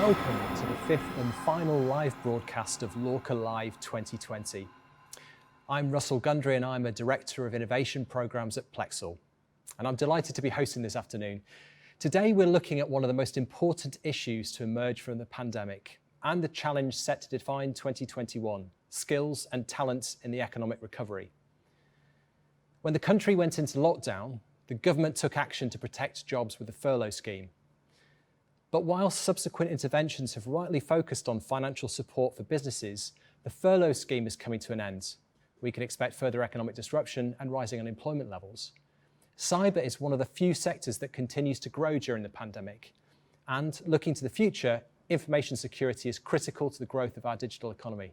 welcome to the fifth and final live broadcast of LORCA Live 2020. I'm Russell Gundry and I'm a Director of Innovation Programmes at Plexel. And I'm delighted to be hosting this afternoon. Today we're looking at one of the most important issues to emerge from the pandemic and the challenge set to define 2021, skills and talents in the economic recovery. When the country went into lockdown, the government took action to protect jobs with the furlough scheme. But while subsequent interventions have rightly focused on financial support for businesses, the furlough scheme is coming to an end. We can expect further economic disruption and rising unemployment levels. Cyber is one of the few sectors that continues to grow during the pandemic. And looking to the future, information security is critical to the growth of our digital economy.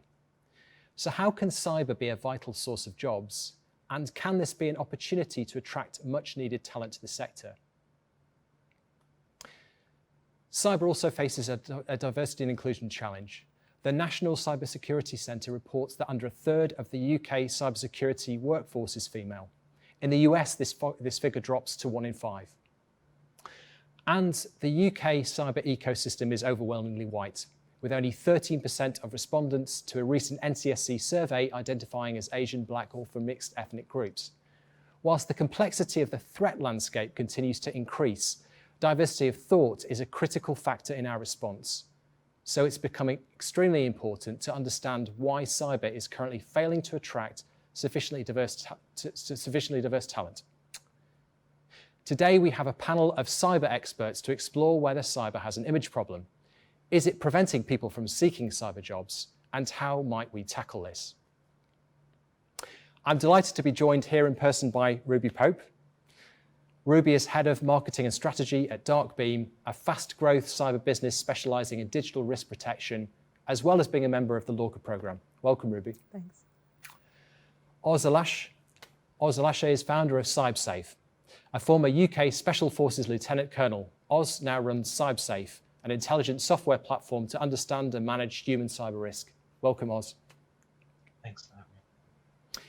So how can cyber be a vital source of jobs? And can this be an opportunity to attract much needed talent to the sector? Cyber also faces a diversity and inclusion challenge. The National Cybersecurity Centre reports that under a third of the UK cybersecurity workforce is female. In the US, this figure drops to 1 in 5. And the UK cyber ecosystem is overwhelmingly white, with only 13% of respondents to a recent NCSC survey identifying as Asian, Black, or from mixed ethnic groups. Whilst the complexity of the threat landscape continues to increase, diversity of thought is a critical factor in our response. So it's becoming extremely important to understand why cyber is currently failing to attract sufficiently diverse talent. Today we have a panel of cyber experts to explore whether cyber has an image problem. Is it preventing people from seeking cyber jobs? And how might we tackle this? I'm delighted to be joined here in person by Ruby Pope. Ruby is Head of Marketing and Strategy at Darkbeam, a fast-growth cyber business specialising in digital risk protection, as well as being a member of the LORCA programme. Welcome, Ruby. Thanks. Oz Alashe is founder of CybSafe. A former UK Special Forces Lieutenant Colonel, Oz now runs CybSafe, an intelligent software platform to understand and manage human cyber risk. Welcome, Oz. Thanks for having me.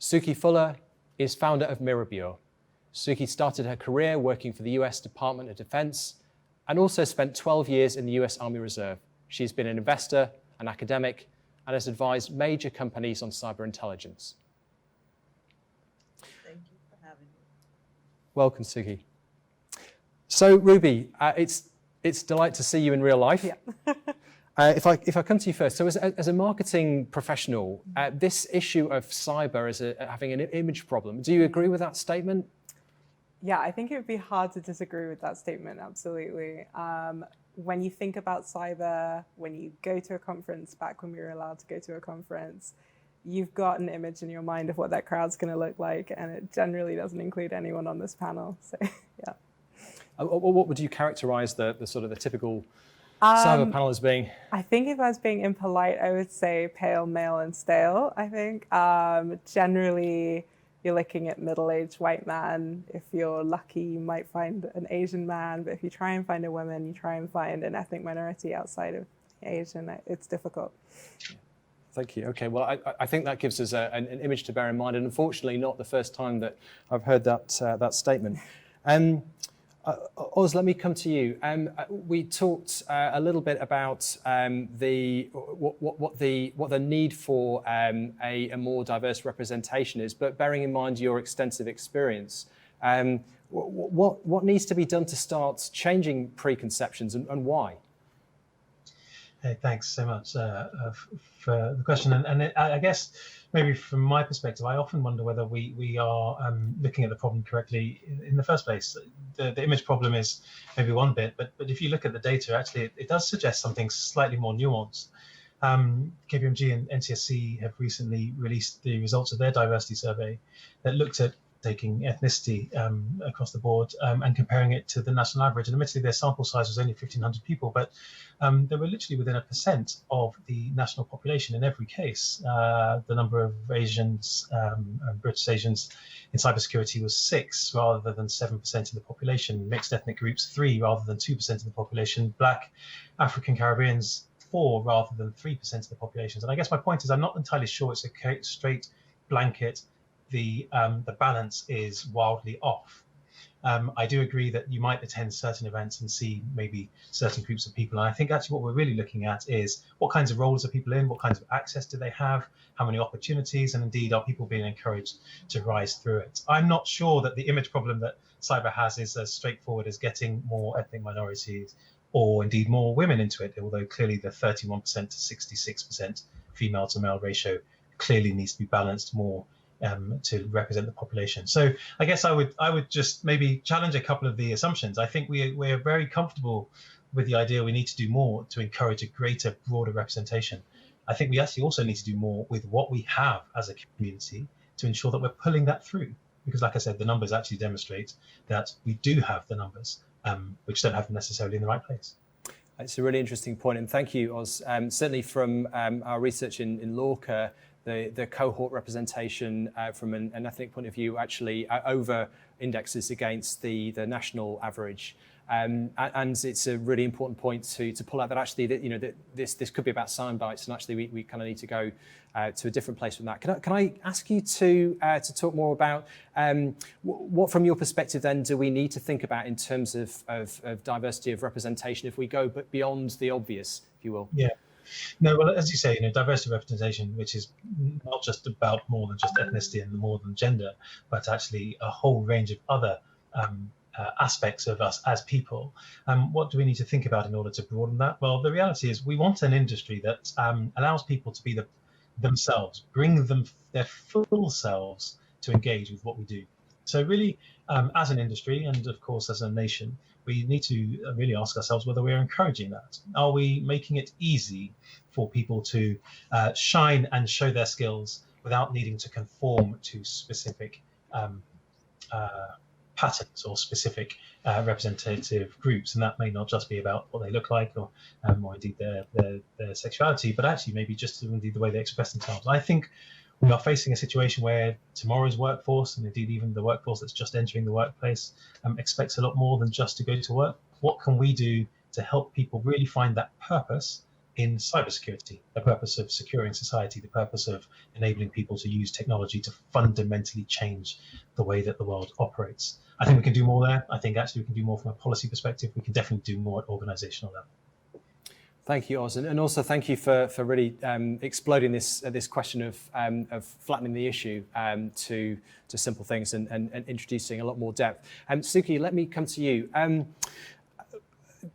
Suki Fuller is founder of Mirrorbureau. Suki started her career working for the US Department of Defense and also spent 12 years in the US Army Reserve. She's been an investor, an academic, and has advised major companies on cyber intelligence. Thank you for having me. Welcome, Suki. So, Ruby, it's a delight to see you in real life. Yeah. If I come to you first, so as a marketing professional, this issue of cyber as having an image problem, do you agree with that statement? Yeah, I think it would be hard to disagree with that statement, absolutely. When you think about cyber, when you go to a conference, back when we were allowed to go to a conference, you've got an image in your mind of what that crowd's going to look like, and it generally doesn't include anyone on this panel, so yeah. What would you characterize the sort of the typical cyber panel as being? I think if I was being impolite, I would say pale, male, and stale, I think. Generally, you're looking at middle-aged white man. If you're lucky, you might find an Asian man, but if you try and find a woman, you try and find an ethnic minority outside of Asian, it's difficult. Thank you. Okay, well, I think that gives us an image to bear in mind, and unfortunately not the first time that I've heard that statement. Oz, let me come to you. We talked a little bit about what the need for a more diverse representation is, but bearing in mind your extensive experience, what needs to be done to start changing preconceptions and why? Hey, thanks so much for the question. And I guess maybe from my perspective, I often wonder whether we are looking at the problem correctly in the first place. The image problem is maybe one bit, but if you look at the data, actually, it does suggest something slightly more nuanced. KPMG and NCSC have recently released the results of their diversity survey that looked at taking ethnicity across the board and comparing it to the national average. And admittedly, their sample size was only 1,500 people, but they were literally within 1% of the national population in every case. The number of Asians, British Asians in cybersecurity was 6 rather than 7% of the population. Mixed ethnic groups 3 rather than 2% of the population. Black, African, Caribbeans 4 rather than 3% of the populations. And I guess my point is I'm not entirely sure it's a straight blanket. The balance is wildly off. I do agree that you might attend certain events and see maybe certain groups of people. And I think actually what we're really looking at is what kinds of roles are people in, what kinds of access do they have, how many opportunities, and indeed are people being encouraged to rise through it. I'm not sure that the image problem that cyber has is as straightforward as getting more ethnic minorities or indeed more women into it, although clearly the 31% to 66% female to male ratio clearly needs to be balanced more to represent the population. So I guess I would just maybe challenge a couple of the assumptions. I think we're very comfortable with the idea we need to do more to encourage a greater, broader representation. I think we actually also need to do more with what we have as a community to ensure that we're pulling that through. Because like I said, the numbers actually demonstrate that we do have the numbers, which don't have them necessarily in the right place. It's a really interesting point, and thank you, Oz. Certainly from our research in LORCA, the cohort representation from an ethnic point of view actually over indexes against the national average. And it's a really important point to pull out that actually that this could be about sound bites, and actually we kind of need to go to a different place from that. Can I ask you to talk more about what from your perspective then do we need to think about in terms of diversity of representation if we go beyond the obvious, if you will? Yeah. No, well, as you say, diversity of representation, which is not just about more than just ethnicity and more than gender, but actually a whole range of other aspects of us as people. What do we need to think about in order to broaden that? Well, the reality is we want an industry that allows people to be themselves, bring them their full selves to engage with what we do. So really, as an industry and of course as a nation, we need to really ask ourselves whether we're encouraging that. Are we making it easy for people to shine and show their skills without needing to conform to specific patterns or specific representative groups? And that may not just be about what they look like or indeed their sexuality, but actually maybe just indeed the way they express themselves. I think we are facing a situation where tomorrow's workforce, and indeed even the workforce that's just entering the workplace, expects a lot more than just to go to work. What can we do to help people really find that purpose in cybersecurity, the purpose of securing society, the purpose of enabling people to use technology to fundamentally change the way that the world operates? I think we can do more there. I think actually we can do more from a policy perspective. We can definitely do more at organizational level. Thank you, Oz, and also thank you for really exploding this question of flattening the issue to simple things and introducing a lot more depth. Suki, let me come to you.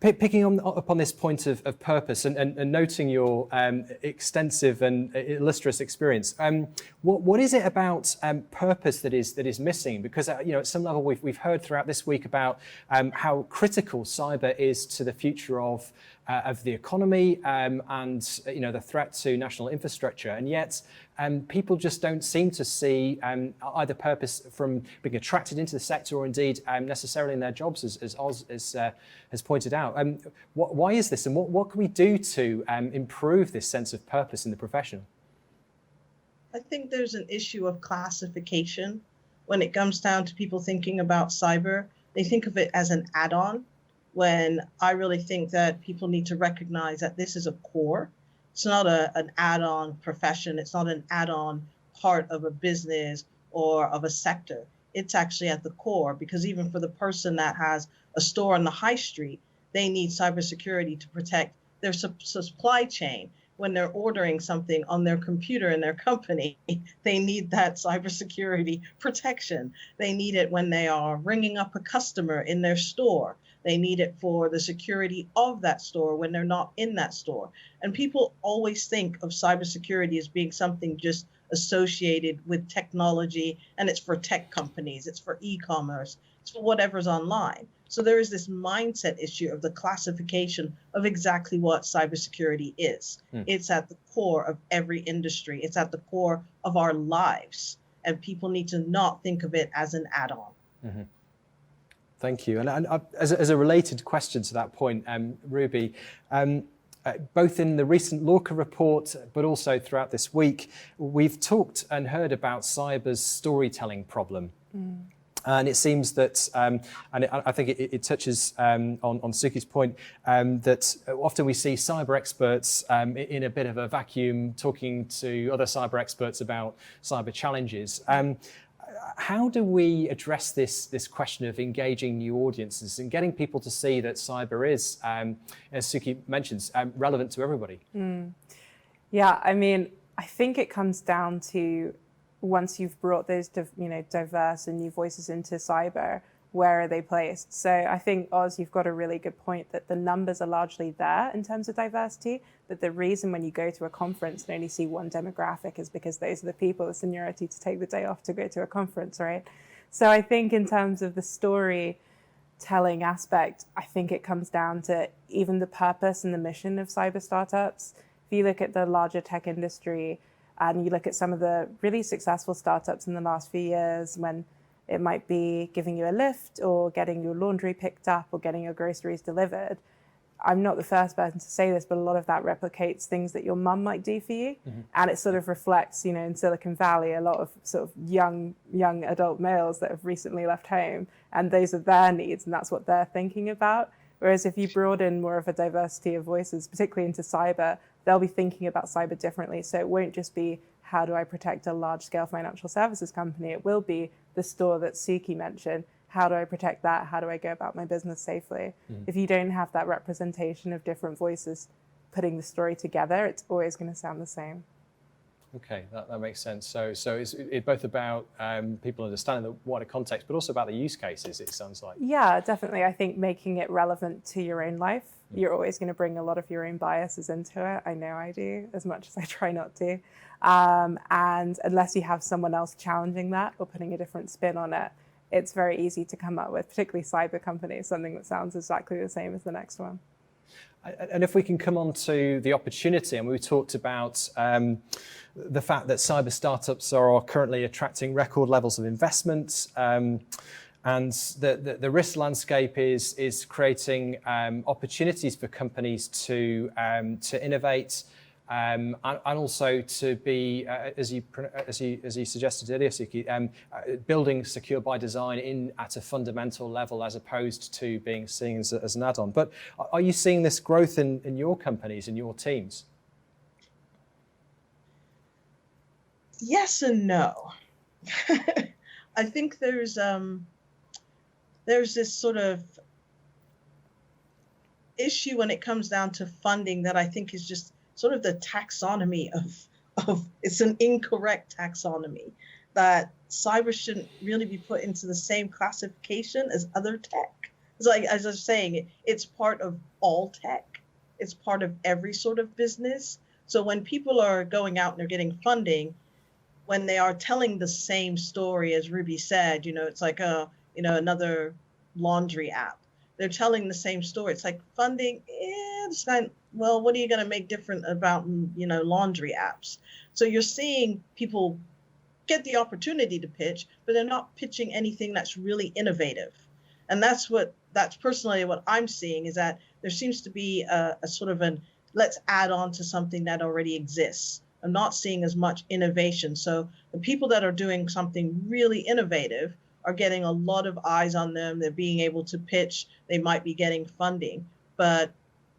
Picking up on this point of purpose and noting your extensive and illustrious experience, what is it about purpose that is missing? Because at some level we've heard throughout this week about how critical cyber is to the future of the economy and the threat to national infrastructure, and yet people just don't seem to see either purpose from being attracted into the sector or indeed necessarily in their jobs, as Oz has pointed out. Why is this, and what can we do to improve this sense of purpose in the profession? I think there's an issue of classification when it comes down to people thinking about cyber. They think of it as an add-on, when I really think that people need to recognize that this is a core. It's not an add-on profession. It's not an add-on part of a business or of a sector. It's actually at the core, because even for the person that has a store on the high street, they need cybersecurity to protect their supply chain. When they're ordering something on their computer in their company, they need that cybersecurity protection. They need it when they are ringing up a customer in their store. They need it for the security of that store when they're not in that store. And people always think of cybersecurity as being something just associated with technology, and it's for tech companies, it's for e-commerce, it's for whatever's online. So there is this mindset issue of the classification of exactly what cybersecurity is. It's at the core of every industry. It's at the core of our lives. And people need to not think of it as an add-on. Mm-hmm. Thank you. And as a related question to that point, Ruby, both in the recent LORCA report, but also throughout this week, we've talked and heard about cyber's storytelling problem. And it seems that, and I think it touches on Suki's point, that often we see cyber experts in a bit of a vacuum talking to other cyber experts about cyber challenges. How do we address this question of engaging new audiences and getting people to see that cyber is, as Suki mentions, relevant to everybody? Yeah, I mean, I think it comes down to, once you've brought those diverse and new voices into cyber, where are they placed? So I think, Oz, you've got a really good point that the numbers are largely there in terms of diversity, but the reason when you go to a conference and only see one demographic is because those are the people with seniority to take the day off to go to a conference, right? So I think in terms of the storytelling aspect, I think it comes down to even the purpose and the mission of cyber startups. If you look at the larger tech industry and you look at some of the really successful startups in the last few years, when it might be giving you a lift or getting your laundry picked up or getting your groceries delivered. I'm not the first person to say this, but a lot of that replicates things that your mum might do for you. Mm-hmm. And it sort of reflects, in Silicon Valley, a lot of sort of young adult males that have recently left home, and those are their needs and that's what they're thinking about. Whereas if you broaden more of a diversity of voices, particularly into cyber, they'll be thinking about cyber differently. So it won't just be, how do I protect a large-scale financial services company? It will be the store that Suki mentioned. How do I protect that? How do I go about my business safely? If you don't have that representation of different voices putting the story together, it's always going to sound the same. Okay, that makes sense. So it's both about people understanding the wider context, but also about the use cases, it sounds like. Yeah, definitely. I think making it relevant to your own life. You're always going to bring a lot of your own biases into it. I know I do, as much as I try not to. And unless you have someone else challenging that or putting a different spin on it, it's very easy to come up with, particularly cyber companies, something that sounds exactly the same as the next one. And if we can come on to the opportunity, and we talked about the fact that cyber startups are currently attracting record levels of investment, and the risk landscape is creating opportunities for companies to innovate, and also to be, as you suggested earlier, Suki, building secure by design at a fundamental level, as opposed to being seen as an add-on. But are you seeing this growth in your companies, in your teams? Yes and no. I think there's this sort of issue when it comes down to funding that I think is just sort of the taxonomy of it's an incorrect taxonomy, that cyber shouldn't really be put into the same classification as other tech. It's like, as I was saying, it's part of all tech. It's part of every sort of business. So when people are going out and they're getting funding, when they are telling the same story, as Ruby said, it's like another laundry app. They're telling the same story. It's like funding, it's not, well, what are you going to make different about, laundry apps? So you're seeing people get the opportunity to pitch, but they're not pitching anything that's really innovative. And that's personally what I'm seeing, is that there seems to be a sort of let's add on to something that already exists. I'm not seeing as much innovation. So the people that are doing something really innovative are getting a lot of eyes on them. They're being able to pitch. They might be getting funding. But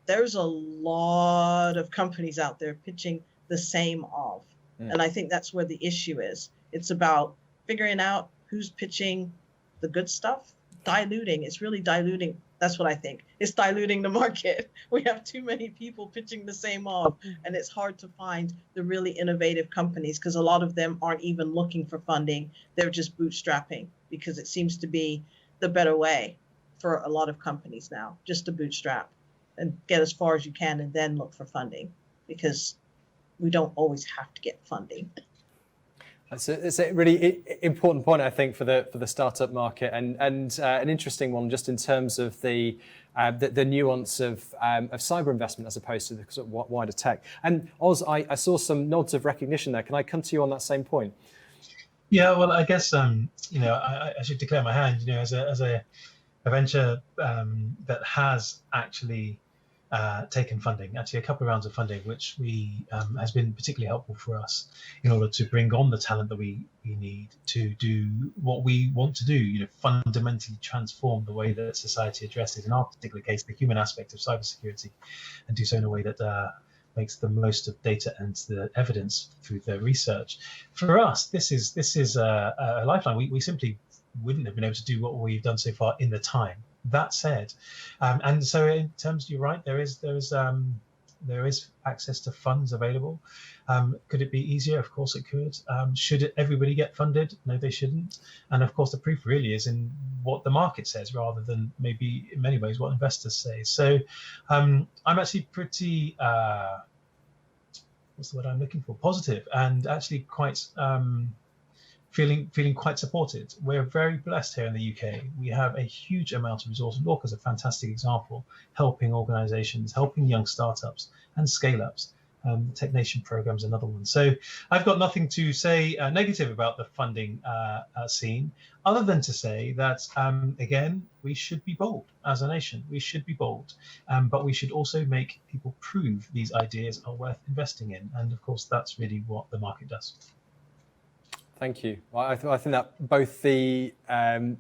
there's a lot of companies out there pitching the same of. And I think that's where the issue is. It's about figuring out who's pitching the good stuff, diluting. It's really diluting. That's what I think. It's diluting the market. We have too many people pitching the same of, and it's hard to find the really innovative companies, because a lot of them aren't even looking for funding. They're just bootstrapping, because it seems to be the better way for a lot of companies now, just to bootstrap and get as far as you can and then look for funding, because we don't always have to get funding. It's a really important point, I think, for the startup market, and an interesting one, just in terms of the nuance of cyber investment as opposed to the sort of wider tech. And Oz, I saw some nods of recognition there. Can I come to you on that same point? Yeah, well, I guess I should declare my hand. As a venture that has actually taken funding, actually a couple of rounds of funding, which has been particularly helpful for us in order to bring on the talent that we need to do what we want to do, fundamentally transform the way that society addresses, in our particular case, the human aspect of cybersecurity, and do so in a way that makes the most of data and the evidence through their research. For us, this is a lifeline. We simply wouldn't have been able to do what we've done so far in the time. That said, and so in terms, you're right, there is access to funds available. Could it be easier? Of course it could. Should everybody get funded? No, they shouldn't. And of course the proof really is in what the market says rather than maybe in many ways what investors say. So I'm actually pretty, what's the word I'm looking for? Positive, and actually quite feeling quite supported. We're very blessed here in the UK. We have a huge amount of resource. LORCA is a fantastic example, helping organizations, helping young startups and scale-ups. The Tech Nation program is another one. So I've got nothing to say negative about the funding scene, other than to say that, again, we should be bold as a nation. We should be bold, but we should also make people prove these ideas are worth investing in. And of course, that's really what the market does. Thank you. Well, I think that both the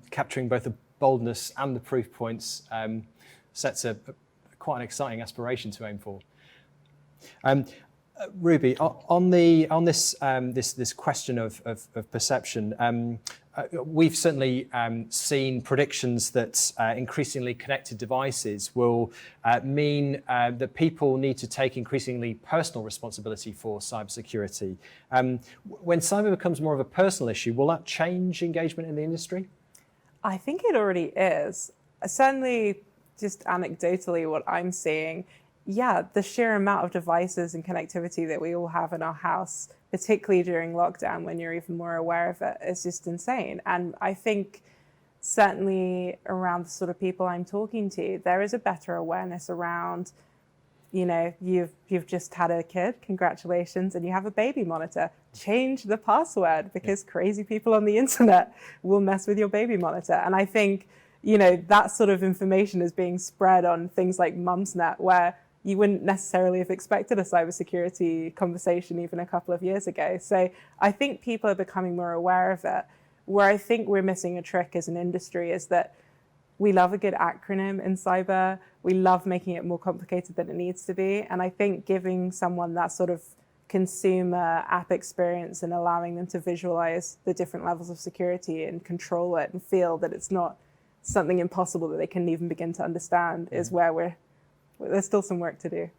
capturing both the boldness and the proof points sets quite an exciting aspiration to aim for. Ruby, on this question of perception, we've certainly seen predictions that increasingly connected devices will mean that people need to take increasingly personal responsibility for cybersecurity. When cyber becomes more of a personal issue, will that change engagement in the industry? I think it already is. Certainly, just anecdotally, what I'm seeing, yeah, the sheer amount of devices and connectivity that we all have in our house, particularly during lockdown when you're even more aware of it, is just insane. And I think certainly around the sort of people I'm talking to, there is a better awareness around, you know, you've just had a kid, congratulations, and you have a baby monitor. Change the password, because crazy people on the internet will mess with your baby monitor. And I think, you know, that sort of information is being spread on things like Mumsnet, where you wouldn't necessarily have expected a cybersecurity conversation even a couple of years ago. So I think people are becoming more aware of it. Where I think we're missing a trick as an industry is that we love a good acronym in cyber. We love making it more complicated than it needs to be. And I think giving someone that sort of consumer app experience and allowing them to visualize the different levels of security and control it and feel that it's not something impossible that they can even begin to understand is where there's still some work to do.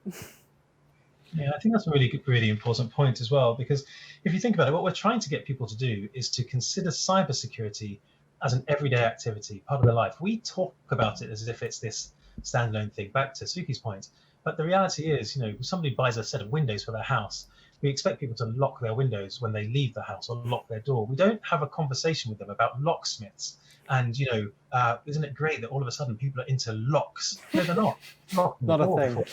Yeah, I think that's a really important point as well, because if you think about it, what we're trying to get people to do is to consider cybersecurity as an everyday activity, part of their life. We talk about it as if it's this standalone thing, back to Suki's point. But the reality is, you know, if somebody buys a set of windows for their house, we expect people to lock their windows when they leave the house or lock their door. We don't have a conversation with them about locksmiths. And, you know, isn't it great that all of a sudden people are into locks? No, they're not. Not a thing.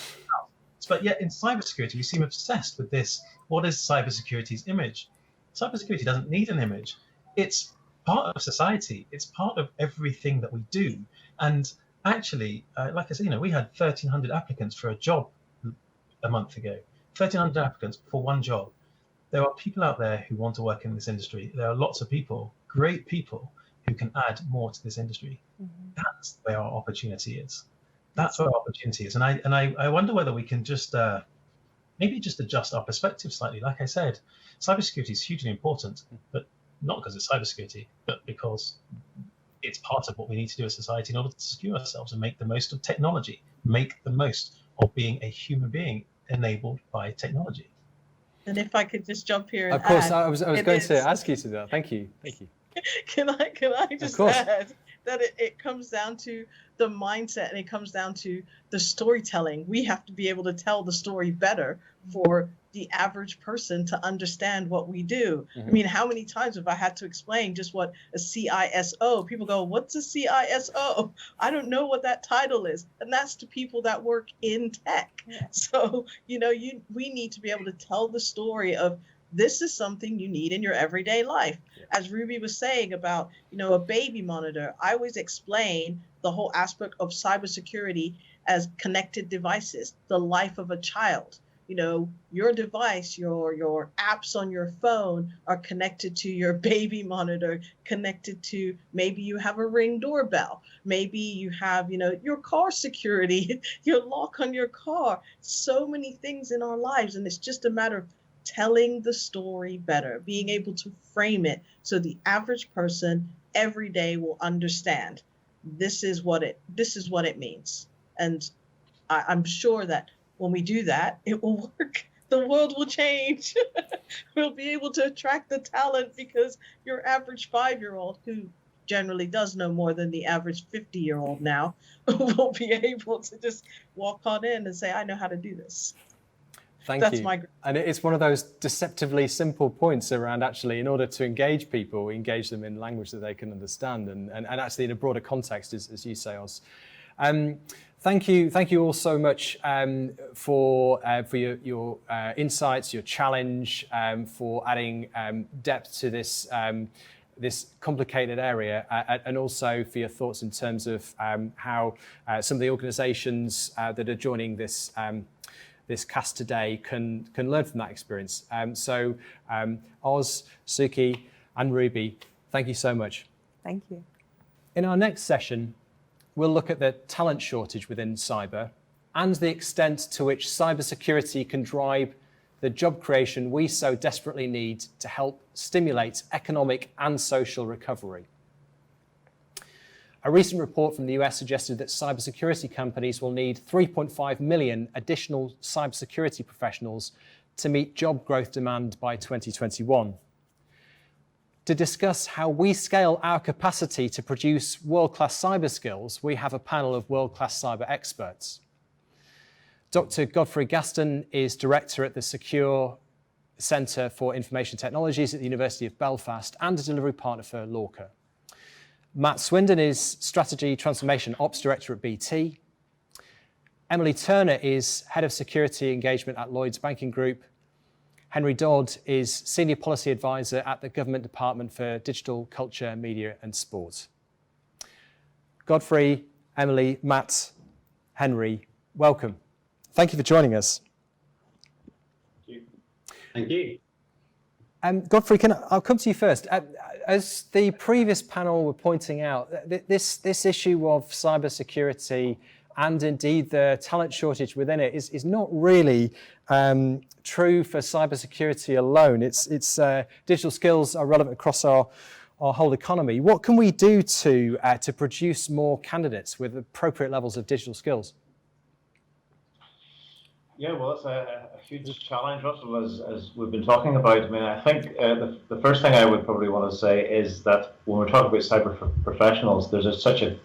But yet in cybersecurity, we seem obsessed with this. What is cybersecurity's image? Cybersecurity doesn't need an image. It's part of society. It's part of everything that we do. And actually, like I said, you know, we had 1,300 applicants for a job a month ago. 1,300 applicants for one job. There are people out there who want to work in this industry. There are lots of people, great people, who can add more to this industry. That's where our opportunity is. That's where our opportunity is. And I wonder whether we can just maybe just adjust our perspective slightly. Like I said, cybersecurity is hugely important, but not because it's cybersecurity, but because it's part of what we need to do as society in order to secure ourselves and make the most of technology, make the most of being a human being enabled by technology. And if I could just jump here and of course, add, I was going to ask you to that. Thank you. Can I just add that it comes down to the mindset, and it comes down to the storytelling. We have to be able to tell the story better for the average person to understand what we do. I mean, how many times have I had to explain just what a CISO? People go, what's a CISO? I don't know what that title is. And that's to people that work in tech. Yeah. So, you know, we need to be able to tell the story of this is something you need in your everyday life. Yeah. As Ruby was saying about, you know, a baby monitor, I always explain the whole aspect of cybersecurity as connected devices, the life of a child. your device, your apps on your phone are connected to your baby monitor, connected to, maybe you have a Ring doorbell, maybe you have, your car security, your lock on your car, so many things in our lives. And it's just a matter of telling the story better, being able to frame it so the average person every day will understand this is what it means. And I'm sure that when we do that, it will work. The world will change. We'll be able to attract the talent, because your average 5-year-old, who generally does know more than the average 50-year-old now, will be able to just walk on in and say, I know how to do this. Thank you. And it's one of those deceptively simple points around, actually, in order to engage people, engage them in language that they can understand, and actually in a broader context, as you say, Oz. Thank you all so much for your insights, your challenge, for adding depth to this this complicated area, and also for your thoughts in terms of how some of the organisations that are joining this this cast today can learn from that experience. So Oz, Suki, and Ruby, thank you so much. Thank you. In our next session, we'll look at the talent shortage within cyber and the extent to which cybersecurity can drive the job creation we so desperately need to help stimulate economic and social recovery. A recent report from the US suggested that cybersecurity companies will need 3.5 million additional cybersecurity professionals to meet job growth demand by 2021. To discuss how we scale our capacity to produce world-class cyber skills, we have a panel of world-class cyber experts. Dr. Godfrey Gaston is Director at the Secure Centre for Information Technologies at the University of Belfast and a delivery partner for LORCA. Matt Swindon is Strategy Transformation Ops Director at BT. Emily Turner is Head of Security Engagement at Lloyds Banking Group. Henry Dodd is Senior Policy Advisor at the Government Department for Digital, Culture, Media and Sport. Godfrey, Emily, Matt, Henry, welcome. Thank you for joining us. Thank you. Godfrey, I'll come to you first. As the previous panel were pointing out, this issue of cybersecurity and indeed the talent shortage within it is not really true for cybersecurity alone. It's digital skills are relevant across our whole economy. What can we do to produce more candidates with appropriate levels of digital skills? Yeah, well, it's a huge challenge, Russell, as we've been talking about. I mean, I think the first thing I would probably want to say is that when we're talking about cyber professionals, there's such a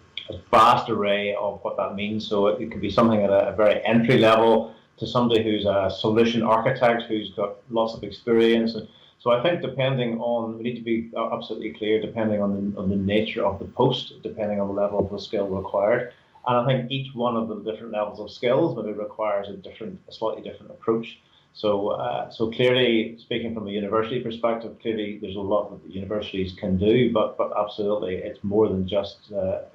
vast array of what that means. So it could be something at a very entry level to somebody who's a solution architect who's got lots of experience. And so I think we need to be absolutely clear, depending on the nature of the post, depending on the level of the skill required. And I think each one of the different levels of skills maybe requires a slightly different approach. So clearly, speaking from a university perspective, clearly there's a lot that the universities can do, but absolutely it's more than just the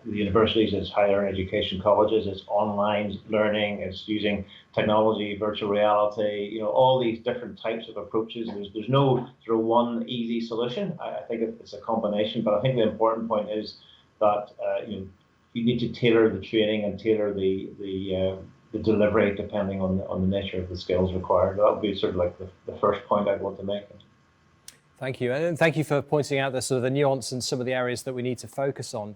universities. It's higher education colleges, it's online learning, it's using technology, virtual reality, all these different types of approaches. There's no sort of one easy solution. I think it's a combination, but I think the important point is that you need to tailor the training and tailor the delivery depending on the nature of the skills required. That would be sort of like the first point I'd want to make. Thank you, and thank you for pointing out the sort of the nuance and some of the areas that we need to focus on.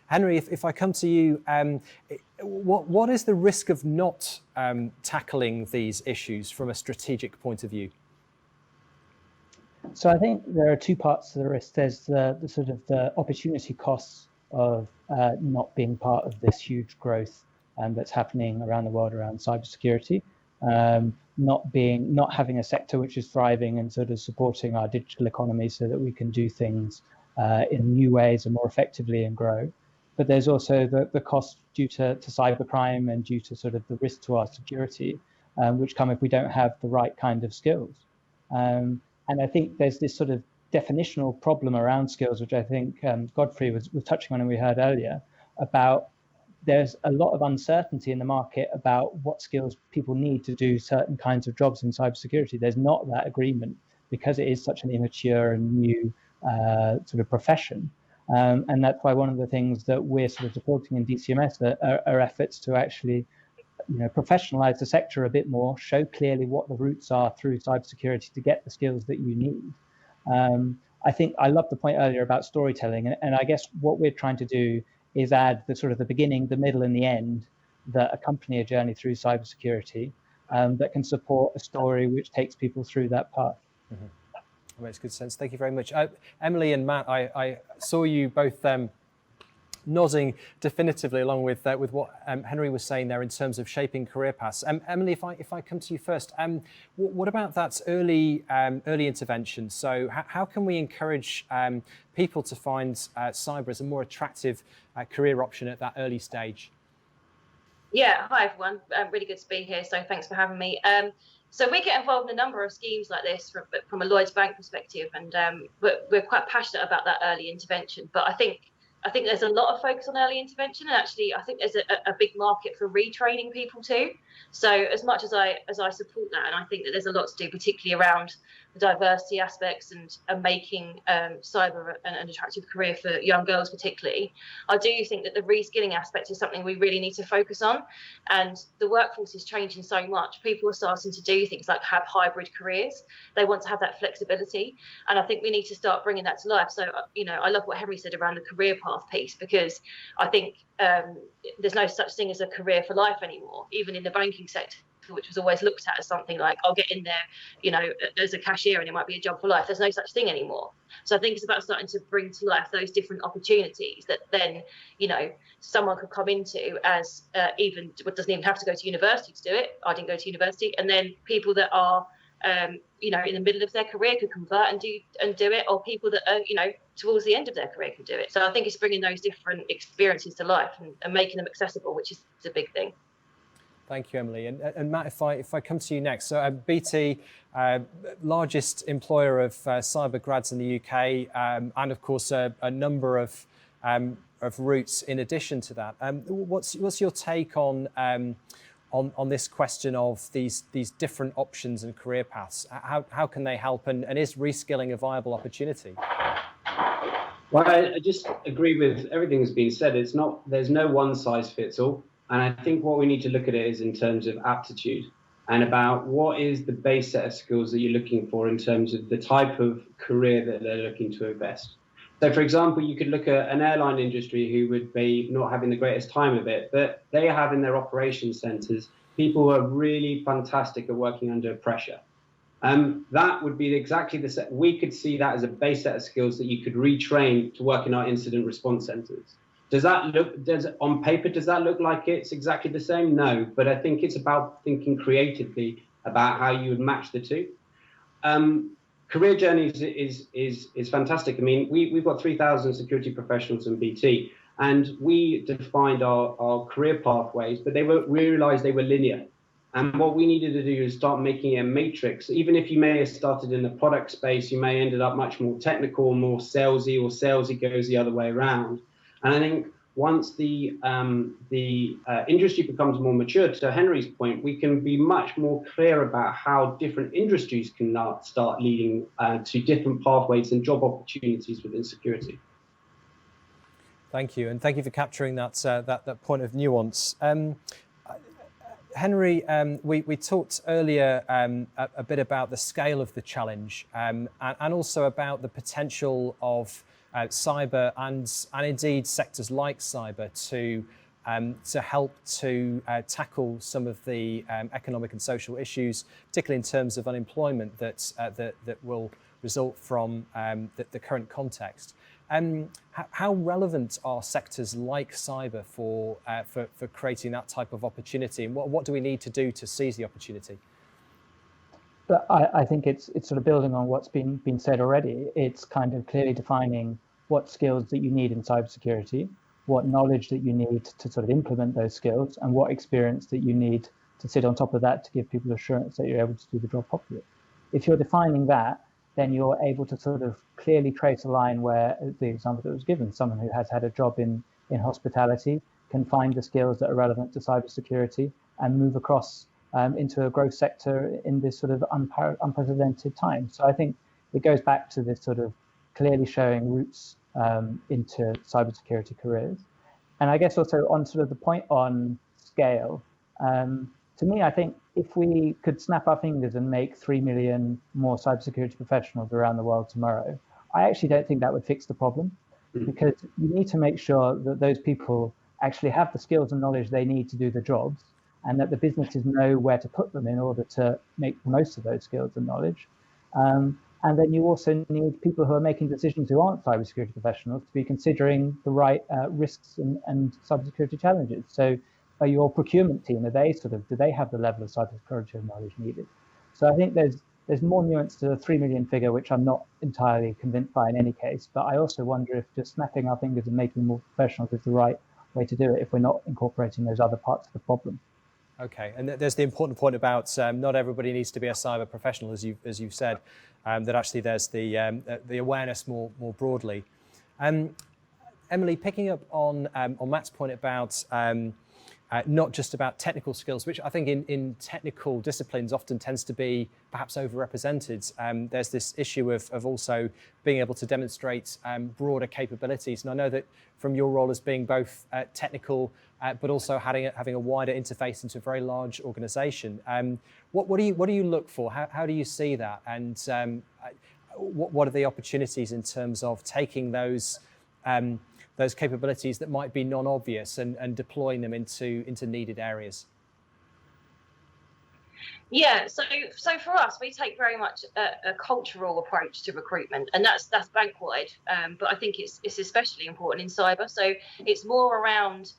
Henry, if I come to you, what is the risk of not tackling these issues from a strategic point of view? So I think there are two parts to the risk. There's the sort of the opportunity costs of not being part of this huge growth that's happening around the world around cybersecurity, not having a sector which is thriving and sort of supporting our digital economy so that we can do things in new ways and more effectively and grow. But there's also the cost due to cybercrime and due to sort of the risk to our security, which come if we don't have the right kind of skills. And I think there's this sort of definitional problem around skills, which I think Godfrey was touching on and we heard earlier, about there's a lot of uncertainty in the market about what skills people need to do certain kinds of jobs in cybersecurity. There's not that agreement because it is such an immature and new sort of profession. And that's why one of the things that we're sort of supporting in DCMS are efforts to actually, professionalize the sector a bit more, show clearly what the routes are through cybersecurity to get the skills that you need. I think I love the point earlier about storytelling, and I guess what we're trying to do is add the sort of the beginning, the middle, and the end that accompany a journey through cybersecurity that can support a story which takes people through that path. Mm-hmm. That makes good sense. Thank you very much. Emily and Matt, I saw you both nodding definitively along with what Henry was saying there in terms of shaping career paths. Emily, if I come to you first, what about that early intervention? So how can we encourage people to find cyber as a more attractive career option at that early stage? Yeah, hi everyone. Really good to be here. So thanks for having me. So we get involved in a number of schemes like this from a Lloyds Bank perspective, and we're quite passionate about that early intervention. But I think there's a lot of focus on early intervention, and actually I think there's a big market for retraining people too. So as much as I support that, and I think that there's a lot to do, particularly around the diversity aspects and making cyber an attractive career for young girls particularly, I do think that the reskilling aspect is something we really need to focus on. And the workforce is changing so much. People are starting to do things like have hybrid careers. They want to have that flexibility, and I think we need to start bringing that to life. So I love what Henry said around the career path piece, because I think there's no such thing as a career for life anymore, even in the banking sector, which was always looked at as something like, I'll get in there, as a cashier and it might be a job for life. There's no such thing anymore. So I think it's about starting to bring to life those different opportunities that then, someone could come into as doesn't even have to go to university to do it. I didn't go to university. And then people that are, in the middle of their career could convert and do it, or people that are, towards the end of their career can do it. So I think it's bringing those different experiences to life and making them accessible, which is a big thing. Thank you, Emily. And Matt, if I come to you next. So BT, largest employer of cyber grads in the UK, and of course a number of routes in addition to that. What's your take on this question of these different options and career paths? How can they help, and is reskilling a viable opportunity? Well, I just agree with everything that's been said. There's no one size fits all. And I think what we need to look at it is in terms of aptitude and about what is the base set of skills that you're looking for in terms of the type of career that they're looking to invest. So, for example, you could look at an airline industry who would be not having the greatest time of it, but they have in their operations centers people who are really fantastic at working under pressure. That would be exactly the set. We could see that as a base set of skills that you could retrain to work in our incident response centers. On paper, does that look like it's exactly the same? No, but I think it's about thinking creatively about how you would match the two. Career journeys is fantastic. I mean, we've got 3,000 security professionals in BT, and we defined our career pathways, but we realized they were linear. And what we needed to do is start making a matrix. Even if you may have started in the product space, you may ended up much more technical, more salesy, or salesy goes the other way around. And I think once the industry becomes more mature, to Henry's point, we can be much more clear about how different industries can now start leading to different pathways and job opportunities within security. Thank you, and thank you for capturing that point of nuance. Henry, we talked earlier a bit about the scale of the challenge and also about the potential of cyber and indeed sectors like cyber to help to tackle some of the economic and social issues, particularly in terms of unemployment that will result from the current context. How relevant are sectors like cyber for creating that type of opportunity, and what do we need to do to seize the opportunity? But I think it's sort of building on what's been said already. It's kind of clearly defining what skills that you need in cybersecurity, what knowledge that you need to sort of implement those skills, and what experience that you need to sit on top of that to give people assurance that you're able to do the job properly. If you're defining that, then you're able to sort of clearly trace a line where the example that was given, someone who has had a job in hospitality can find the skills that are relevant to cybersecurity and move across into a growth sector in this sort of unprecedented time. So I think it goes back to this sort of clearly showing roots into cybersecurity careers. And I guess also on sort of the point on scale, to me, I think if we could snap our fingers and make 3 million more cybersecurity professionals around the world tomorrow, I actually don't think that would fix the problem, because you need to make sure that those people actually have the skills and knowledge they need to do the jobs, and that the businesses know where to put them in order to make the most of those skills and knowledge. And then you also need people who are making decisions who aren't cybersecurity professionals to be considering the right risks and cybersecurity challenges. So your procurement team, do they have the level of cybersecurity knowledge needed? So I think there's more nuance to the 3 million figure, which I'm not entirely convinced by in any case. But I also wonder if just snapping our fingers and making more professionals is the right way to do it if we're not incorporating those other parts of the problem. Okay, and there's the important point about not everybody needs to be a cyber professional, as you've said. That actually there's the awareness more broadly. Emily, picking up on Matt's point about not just about technical skills, which I think in technical disciplines often tends to be perhaps overrepresented. There's this issue of also being able to demonstrate broader capabilities. And I know that from your role as being both technical, but also having a wider interface into a very large organisation, what do you look for? How do you see that? And what are the opportunities in terms of taking those capabilities that might be non-obvious and deploying them into needed areas? Yeah, so for us, we take very much a cultural approach to recruitment, and that's bank-wide. But I think it's especially important in cyber. So it's more around,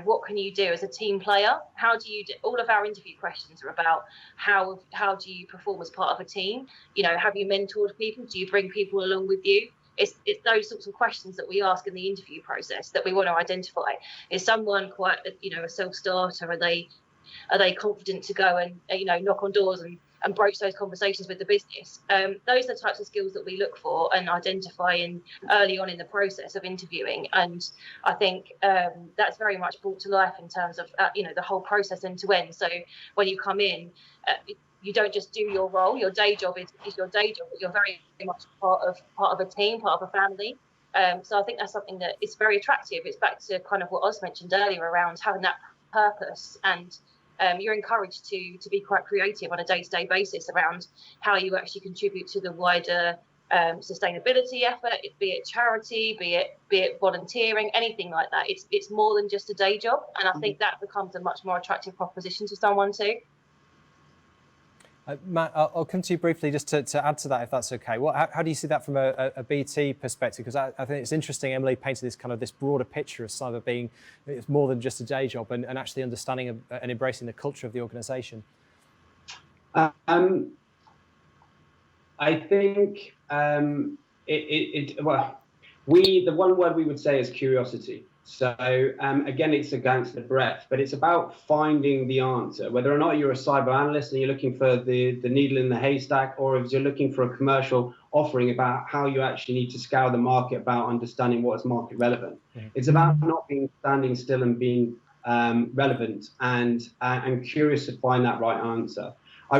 what can you do as a team player? How do you do? All of our interview questions are about how do you perform as part of a team? Have you mentored people? Do you bring people along with you? It's those sorts of questions that we ask in the interview process that we want to identify. Is someone quite, a self-starter? Are they confident to go and, knock on doors and broach those conversations with the business? Those are the types of skills that we look for and identify early on in the process of interviewing. And I think that's very much brought to life in terms of, the whole process end to end. So when you come in, you don't just do your role. Your day job is your day job, but you're very much part of a team, part of a family. So I think that's something that is very attractive. It's back to kind of what Oz mentioned earlier around having that purpose, and you're encouraged to be quite creative on a day-to-day basis around how you actually contribute to the wider sustainability effort, be it charity, be it volunteering, anything like that. It's more than just a day job, and I think that becomes a much more attractive proposition to someone too. Matt, I'll come to you briefly just to add to that, if that's okay. How do you see that from a BT perspective? Because I think it's interesting, Emily painted this broader picture of cyber being it's more than just a day job and actually understanding and embracing the culture of the organisation. I think the one word we would say is curiosity. So again, it's against the breadth, but it's about finding the answer. Whether or not you're a cyber analyst and you're looking for the needle in the haystack, or if you're looking for a commercial offering about how you actually need to scour the market about understanding what is market relevant. Mm-hmm. It's about not being standing still and being relevant and curious to find that right answer. I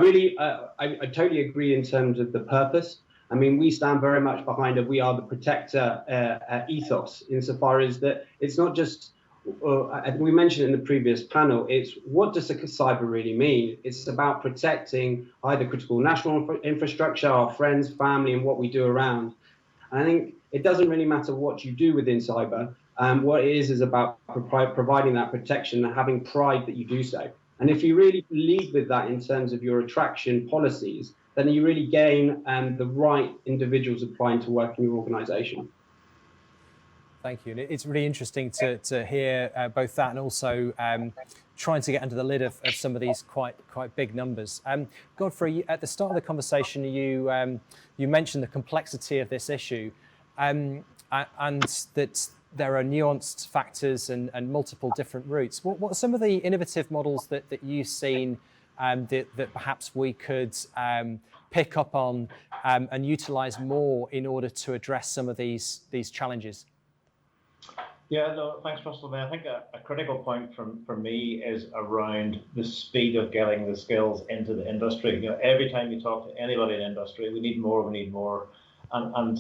totally agree in terms of the purpose. I mean, we stand very much behind we are the protector ethos, insofar as that it's not just, we mentioned in the previous panel, it's what does a cyber really mean? It's about protecting either critical national infrastructure, our friends, family, and what we do around. And I think it doesn't really matter what you do within cyber. What it is about providing that protection and having pride that you do so. And if you really lead with that in terms of your attraction policies, then you really gain the right individuals applying to work in your organisation. Thank you. And it's really interesting to hear both that and also trying to get under the lid of some of these quite big numbers. Godfrey, at the start of the conversation, you mentioned the complexity of this issue and that there are nuanced factors and multiple different routes. What are some of the innovative models that you've seen that perhaps we could pick up on and utilise more in order to address some of these challenges? Yeah, no, thanks, Russell. I think a critical point for me is around the speed of getting the skills into the industry. Every time you talk to anybody in industry, we need more, and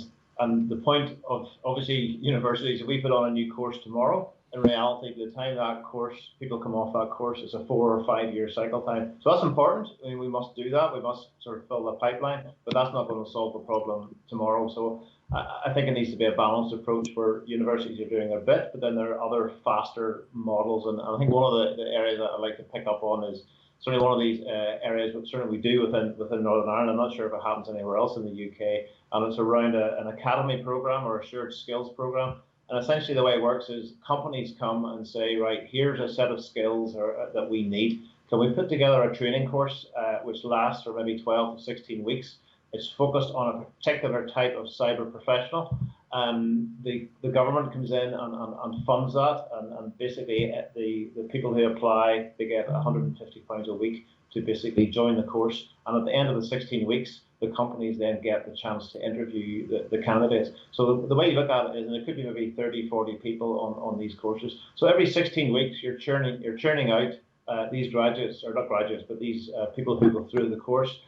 the point of obviously universities. If we put on a new course tomorrow, in reality, by the time that course people come off that course, it's a 4 or 5 year cycle time. So that's important. I mean, we must do that. We must sort of fill the pipeline, but that's not going to solve the problem tomorrow. So I think it needs to be a balanced approach where universities are doing their bit, but then there are other faster models. And I think one of the areas that I'd like to pick up on is certainly one of these areas, but certainly we do within Northern Ireland. I'm not sure if it happens anywhere else in the UK, and it's around an academy program or a shared skills program. And essentially the way it works is companies come and say, right, here's a set of skills that we need. Can we put together a training course which lasts for maybe 12 to 16 weeks? It's focused on a particular type of cyber professional. The government comes in and funds that, and basically the people who apply, they get £150 a week to basically join the course. And at the end of the 16 weeks, the companies then get the chance to interview the candidates. So the way you look at it is, and it could be maybe 30, 40 people on these courses. So every 16 weeks, you're churning out these graduates, or not graduates, but these people who go through the course.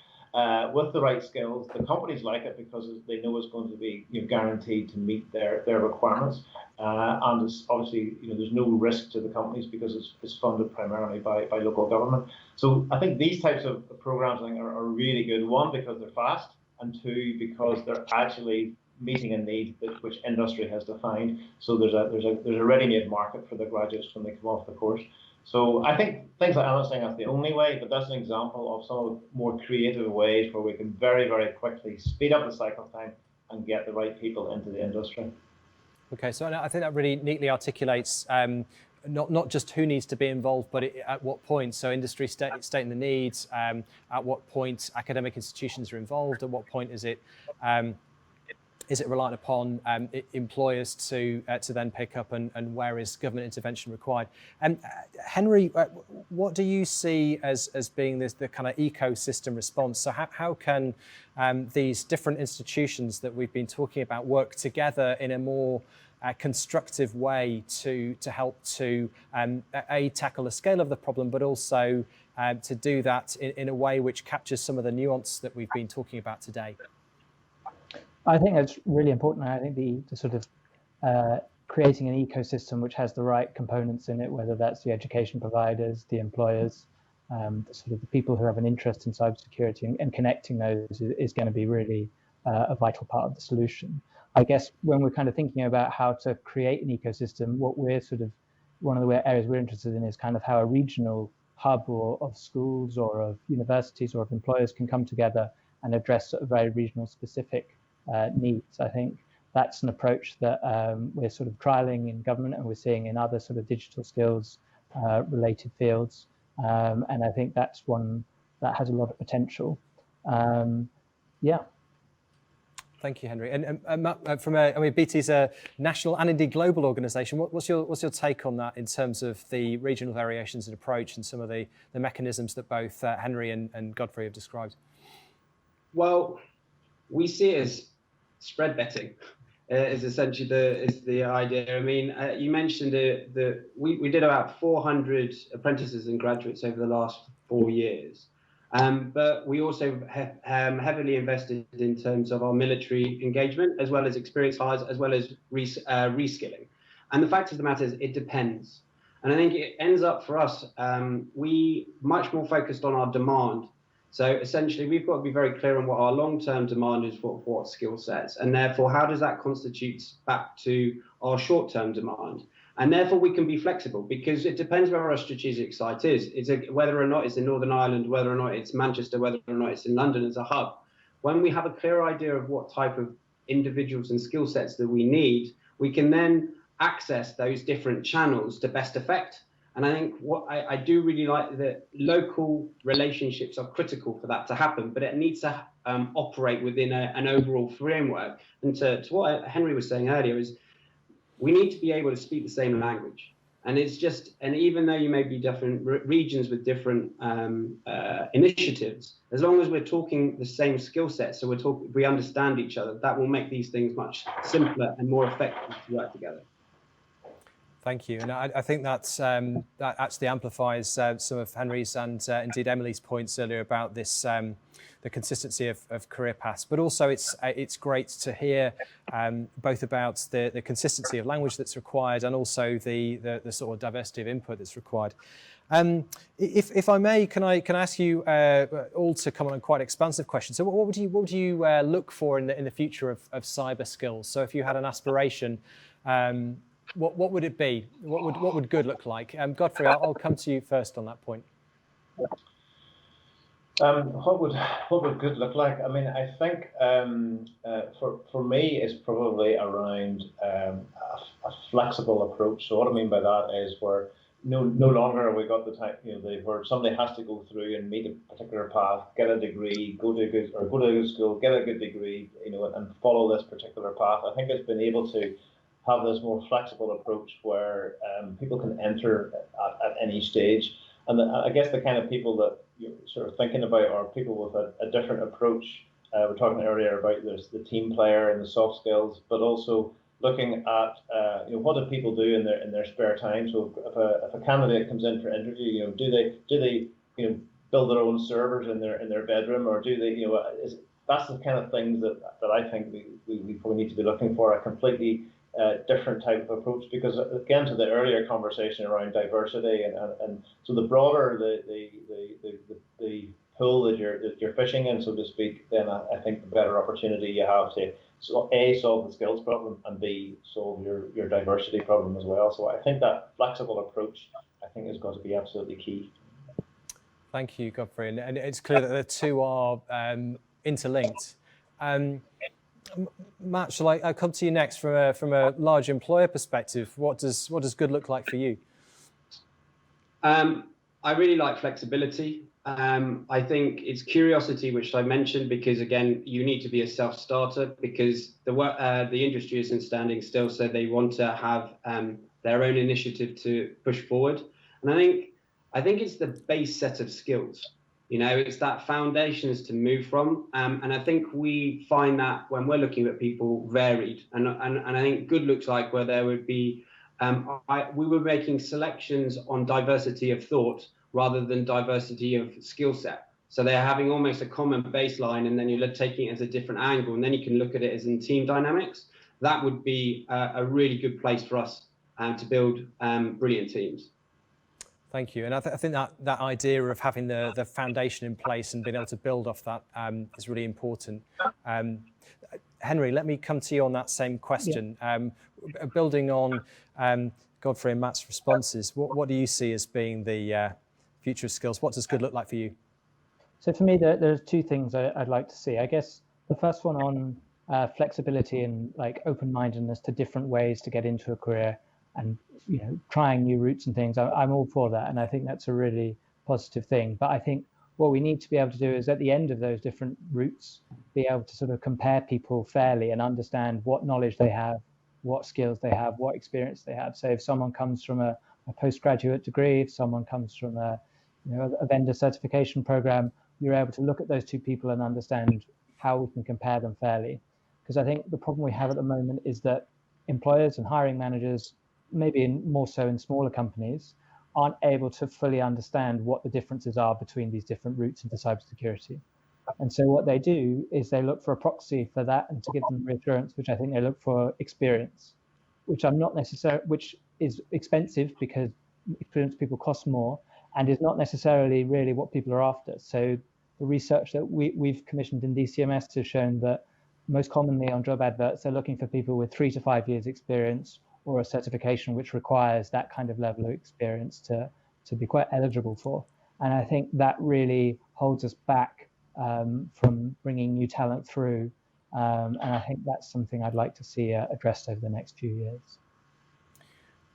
With the right skills, the companies like it because they know it's going to be guaranteed to meet their requirements, and it's obviously there's no risk to the companies because it's funded primarily by local government. So I think these types of programs are really good. One, because they're fast, and two, because they're actually meeting a need which industry has defined. So there's a ready-made market for the graduates when they come off the course. So I think things like I'm not saying that's the only way, but that's an example of some of the more creative ways where we can very, very quickly speed up the cycle time and get the right people into the industry. Okay, so I think that really neatly articulates not just who needs to be involved, but at what point. So industry stating the needs, at what point academic institutions are involved, at what point is it reliant upon employers to then pick up, and where is government intervention required? Henry, what do you see as being the kind of ecosystem response? So how can these different institutions that we've been talking about work together in a more constructive way to help to tackle the scale of the problem, but also to do that in a way which captures some of the nuance that we've been talking about today? I think that's really important. I think the sort of creating an ecosystem which has the right components in it, whether that's the education providers, the employers, the people who have an interest in cybersecurity, and connecting those is going to be really a vital part of the solution. I guess when we're kind of thinking about how to create an ecosystem, what we're one of the areas we're interested in is kind of how a regional hub of schools or of universities or of employers can come together and address sort of very regional specific needs. I think that's an approach that we're sort of trialing in government, and we're seeing in other sort of digital skills related fields. And I think that's one that has a lot of potential. Yeah. Thank you, Henry. And Matt, BT's a national and indeed global organisation. What's your take on that in terms of the regional variations in approach and some of the mechanisms that both Henry and Godfrey have described? Well, we see it as spread betting is essentially the idea. I mean, you mentioned we did about 400 apprentices and graduates over the last 4 years, but we also have heavily invested in terms of our military engagement, as well as experience hires, as well as reskilling. And the fact of the matter is, it depends. And I think it ends up for us, we much more focused on our demand. So essentially, we've got to be very clear on what our long-term demand is for what skill sets, and therefore, how does that constitute back to our short-term demand? And therefore, we can be flexible, because it depends where our strategic site is. Whether or not it's in Northern Ireland, whether or not it's Manchester, whether or not it's in London as a hub. When we have a clear idea of what type of individuals and skill sets that we need, we can then access those different channels to best effect. And I think what I do really like that local relationships are critical for that to happen, but it needs to operate within an overall framework. And to what Henry was saying earlier is we need to be able to speak the same language. And even though you may be different regions with different initiatives, as long as we're talking the same skill set, so we understand each other, that will make these things much simpler and more effective to work together. Thank you, and I think that actually amplifies some of Henry's and indeed Emily's points earlier about this the consistency of career paths, but also it's great to hear both about the consistency of language that's required and also the sort of diversity of input that's required. If I may, can I ask you all to comment on quite an expansive question? So, what would you look for in the future of cyber skills? So, if you had an aspiration. What would it be? What would good look like? Godfrey, I'll come to you first on that point. What would good look like? I mean, I think for me, it's probably around a flexible approach. So what I mean by that is where no longer have we got the time, where somebody has to go through and meet a particular path, get a degree, go to a good school, get a good degree, and follow this particular path. I think it's been able to have this more flexible approach where people can enter at any stage. And I guess the kind of people that you're sort of thinking about are people with a different approach. We're talking earlier about there's the team player and the soft skills, but also looking at what do people do in their spare time. So if a candidate comes in for interview, do they build their own servers in their bedroom, or do they that's the kind of things that I think we probably need to be looking for, a completely different type of approach, because again, to the earlier conversation around diversity and so the broader the pool that you're fishing in, so to speak, then I think the better opportunity you have to solve the skills problem and B, solve your diversity problem as well. So I think that flexible approach, I think, is going to be absolutely key. Thank you, Godfrey, and it's clear that the two are interlinked. Matt, shall I come to you next from a large employer perspective? What does good look like for you? I really like flexibility. I think it's curiosity, which I mentioned, because again, you need to be a self-starter because the industry isn't standing still, so they want to have their own initiative to push forward. And I think it's the base set of skills. It's that foundations to move from. And I think we find that when we're looking at people varied. And I think good looks like where there would be, we were making selections on diversity of thought rather than diversity of skill set. So they're having almost a common baseline, and then you're taking it as a different angle. And then you can look at it as in team dynamics. That would be a really good place for us to build brilliant teams. Thank you, and I think that idea of having the foundation in place and being able to build off that is really important. Henry, let me come to you on that same question. Yeah. Building on Godfrey and Matt's responses, what do you see as being the future of skills? What does good look like for you? So for me, there's two things I'd like to see. I guess the first one on flexibility and open-mindedness to different ways to get into a career, and trying new routes and things. I'm all for that, and I think that's a really positive thing. But I think what we need to be able to do is at the end of those different routes, be able to sort of compare people fairly and understand what knowledge they have, what skills they have, what experience they have. So if someone comes from a postgraduate degree, if someone comes from a vendor certification program, you're able to look at those two people and understand how we can compare them fairly. Because I think the problem we have at the moment is that employers and hiring managers, maybe more so in smaller companies, aren't able to fully understand what the differences are between these different routes into cybersecurity. And so what they do is they look for a proxy for that and to give them reassurance, which I think they look for experience, which is expensive because experienced people cost more and is not necessarily really what people are after. So the research that we've commissioned in DCMS has shown that most commonly on job adverts, they're looking for people with 3 to 5 years experience or a certification which requires that kind of level of experience to be quite eligible for. And I think that really holds us back from bringing new talent through. And I think that's something I'd like to see addressed over the next few years.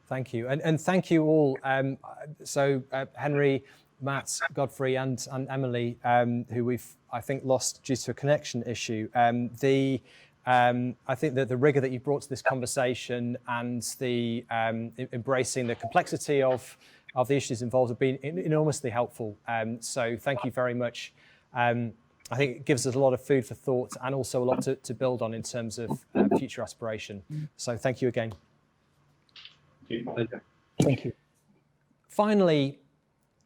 Thank you. And thank you all. So Henry, Matt, Godfrey and Emily, who we've, I think, lost due to a connection issue. I think that the rigor that you brought to this conversation and the embracing the complexity of the issues involved have been enormously helpful. So thank you very much. I think it gives us a lot of food for thought and also a lot to build on in terms of future aspiration. So thank you again. Pleasure. Thank you. Finally,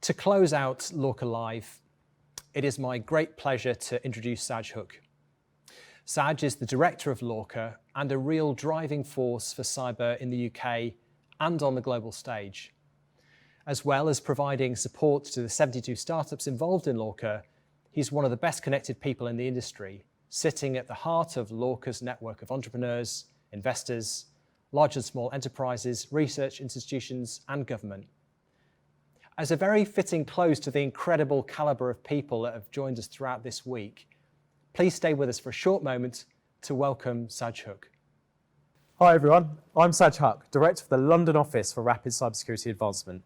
to close out LORCA Live, it is my great pleasure to introduce Saj Hook. Saj is the director of LORCA and a real driving force for cyber in the UK and on the global stage. As well as providing support to the 72 startups involved in LORCA, he's one of the best connected people in the industry, sitting at the heart of LORCA's network of entrepreneurs, investors, large and small enterprises, research institutions, and government. As a very fitting close to the incredible calibre of people that have joined us throughout this week, please stay with us for a short moment to welcome Saj Hook. Hi everyone, I'm Saj Hook, Director of the London Office for Rapid Cybersecurity Advancement.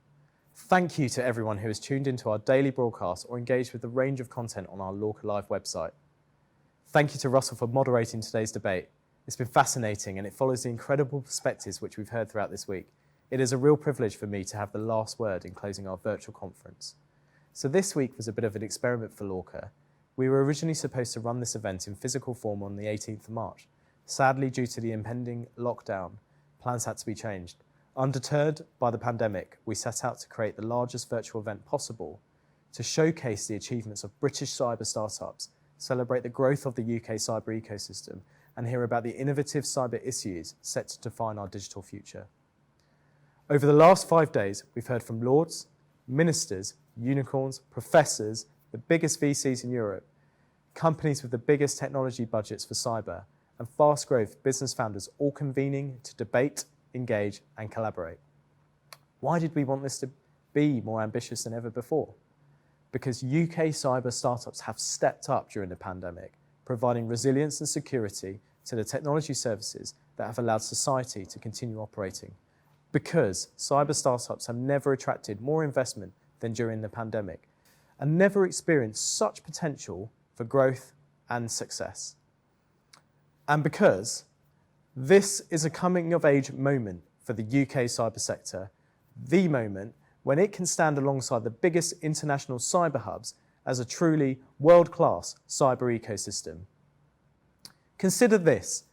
Thank you to everyone who has tuned into our daily broadcast or engaged with the range of content on our LORCA Live website. Thank you to Russell for moderating today's debate. It's been fascinating and it follows the incredible perspectives which we've heard throughout this week. It is a real privilege for me to have the last word in closing our virtual conference. So this week was a bit of an experiment for LORCA. We were originally supposed to run this event in physical form on the 18th of March. Sadly, due to the impending lockdown, plans had to be changed. Undeterred by the pandemic, we set out to create the largest virtual event possible to showcase the achievements of British cyber startups, celebrate the growth of the UK cyber ecosystem, and hear about the innovative cyber issues set to define our digital future. Over the last 5 days, we've heard from lords, ministers, unicorns, professors, the biggest VCs in Europe, companies with the biggest technology budgets for cyber, and fast growth business founders all convening to debate, engage, and collaborate. Why did we want this to be more ambitious than ever before? Because UK cyber startups have stepped up during the pandemic, providing resilience and security to the technology services that have allowed society to continue operating. Because cyber startups have never attracted more investment than during the pandemic and never experienced such potential for growth and success. And because this is a coming of age moment for the UK cyber sector, the moment when it can stand alongside the biggest international cyber hubs as a truly world-class cyber ecosystem. Consider this,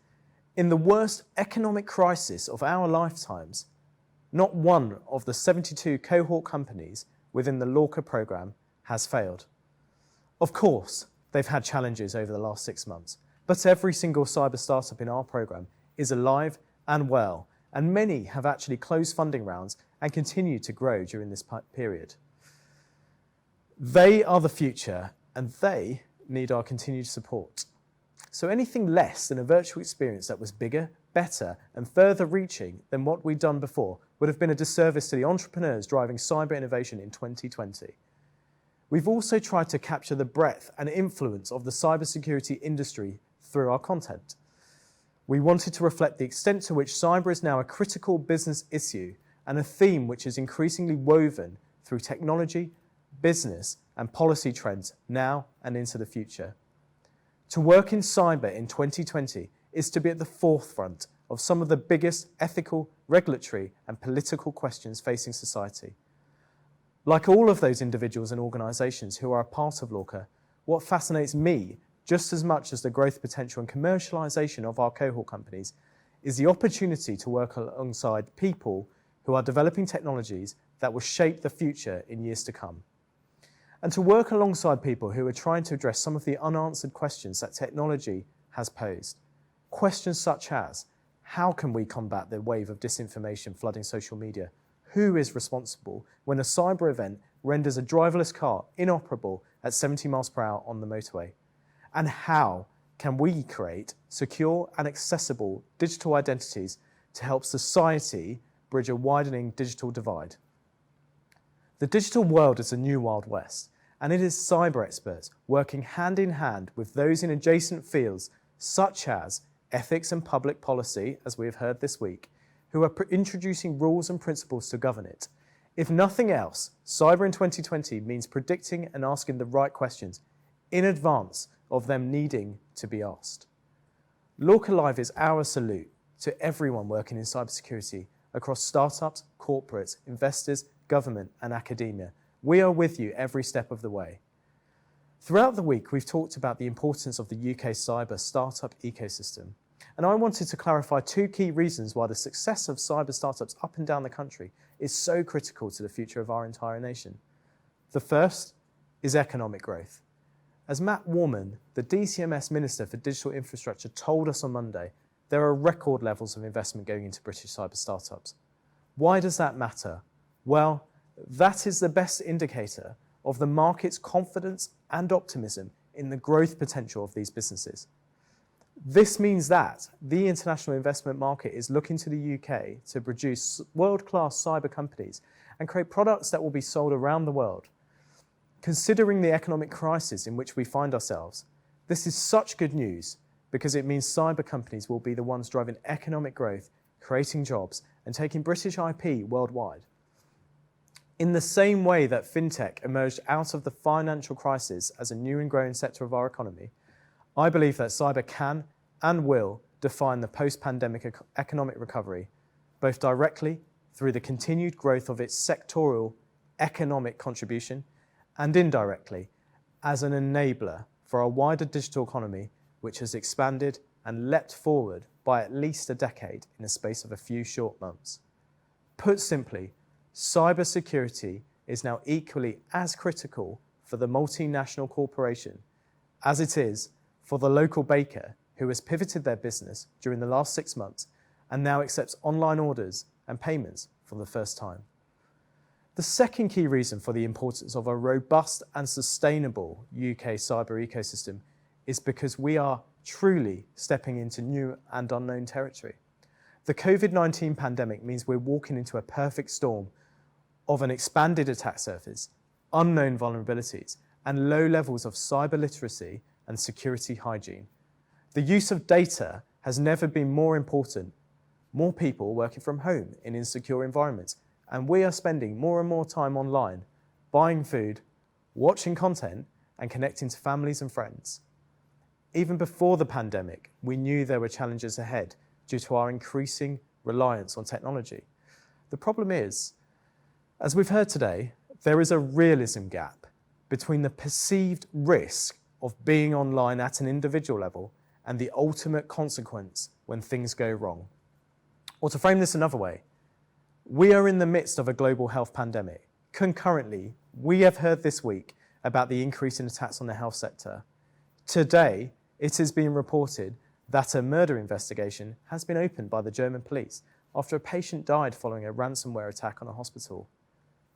in the worst economic crisis of our lifetimes, not one of the 72 cohort companies within the LORCA programme has failed. Of course, they've had challenges over the last 6 months, but every single cyber startup in our programme is alive and well, and many have actually closed funding rounds and continue to grow during this period. They are the future, and they need our continued support. So anything less than a virtual experience that was bigger, better, and further reaching than what we'd done before would have been a disservice to the entrepreneurs driving cyber innovation in 2020. We've also tried to capture the breadth and influence of the cybersecurity industry through our content. We wanted to reflect the extent to which cyber is now a critical business issue and a theme which is increasingly woven through technology, business, and policy trends now and into the future. To work in cyber in 2020 is to be at the forefront of some of the biggest ethical, regulatory, and political questions facing society. Like all of those individuals and organisations who are a part of LORCA, what fascinates me just as much as the growth potential and commercialisation of our cohort companies is the opportunity to work alongside people who are developing technologies that will shape the future in years to come. And to work alongside people who are trying to address some of the unanswered questions that technology has posed. Questions such as, how can we combat the wave of disinformation flooding social media? Who is responsible when a cyber event renders a driverless car inoperable at 70 miles per hour on the motorway? And how can we create secure and accessible digital identities to help society bridge a widening digital divide? The digital world is a new Wild West, and it is cyber experts working hand in hand with those in adjacent fields such as ethics and public policy, as we have heard this week, who are introducing rules and principles to govern it. If nothing else, cyber in 2020 means predicting and asking the right questions in advance of them needing to be asked. LORCA Live is our salute to everyone working in cybersecurity across startups, corporates, investors, government, and academia. We are with you every step of the way. Throughout the week, we've talked about the importance of the UK cyber startup ecosystem And I wanted to clarify two key reasons why the success of cyber startups up and down the country is so critical to the future of our entire nation. The first is economic growth. As Matt Warman, the DCMS Minister for Digital Infrastructure, told us on Monday, there are record levels of investment going into British cyber startups. Why does that matter? Well, that is the best indicator of the market's confidence and optimism in the growth potential of these businesses. This means that the international investment market is looking to the UK to produce world-class cyber companies and create products that will be sold around the world. Considering the economic crisis in which we find ourselves, this is such good news because it means cyber companies will be the ones driving economic growth, creating jobs, and taking British IP worldwide. In the same way that fintech emerged out of the financial crisis as a new and growing sector of our economy, I believe that cyber can and will define the post-pandemic economic recovery, both directly through the continued growth of its sectoral economic contribution and indirectly as an enabler for a wider digital economy which has expanded and leapt forward by at least a decade in the space of a few short months. Put simply, cybersecurity is now equally as critical for the multinational corporation as it is for the local baker who has pivoted their business during the last 6 months and now accepts online orders and payments for the first time. The second key reason for the importance of a robust and sustainable UK cyber ecosystem is because we are truly stepping into new and unknown territory. The COVID-19 pandemic means we're walking into a perfect storm of an expanded attack surface, unknown vulnerabilities, and low levels of cyber literacy and security hygiene. The use of data has never been more important. More people working from home in insecure environments, and we are spending more and more time online, buying food, watching content, and connecting to families and friends. Even before the pandemic, we knew there were challenges ahead due to our increasing reliance on technology. The problem is, as we've heard today, there is a realism gap between the perceived risk of being online at an individual level and the ultimate consequence when things go wrong. Or to frame this another way, we are in the midst of a global health pandemic. Concurrently, we have heard this week about the increase in attacks on the health sector. Today, it is being reported that a murder investigation has been opened by the German police after a patient died following a ransomware attack on a hospital.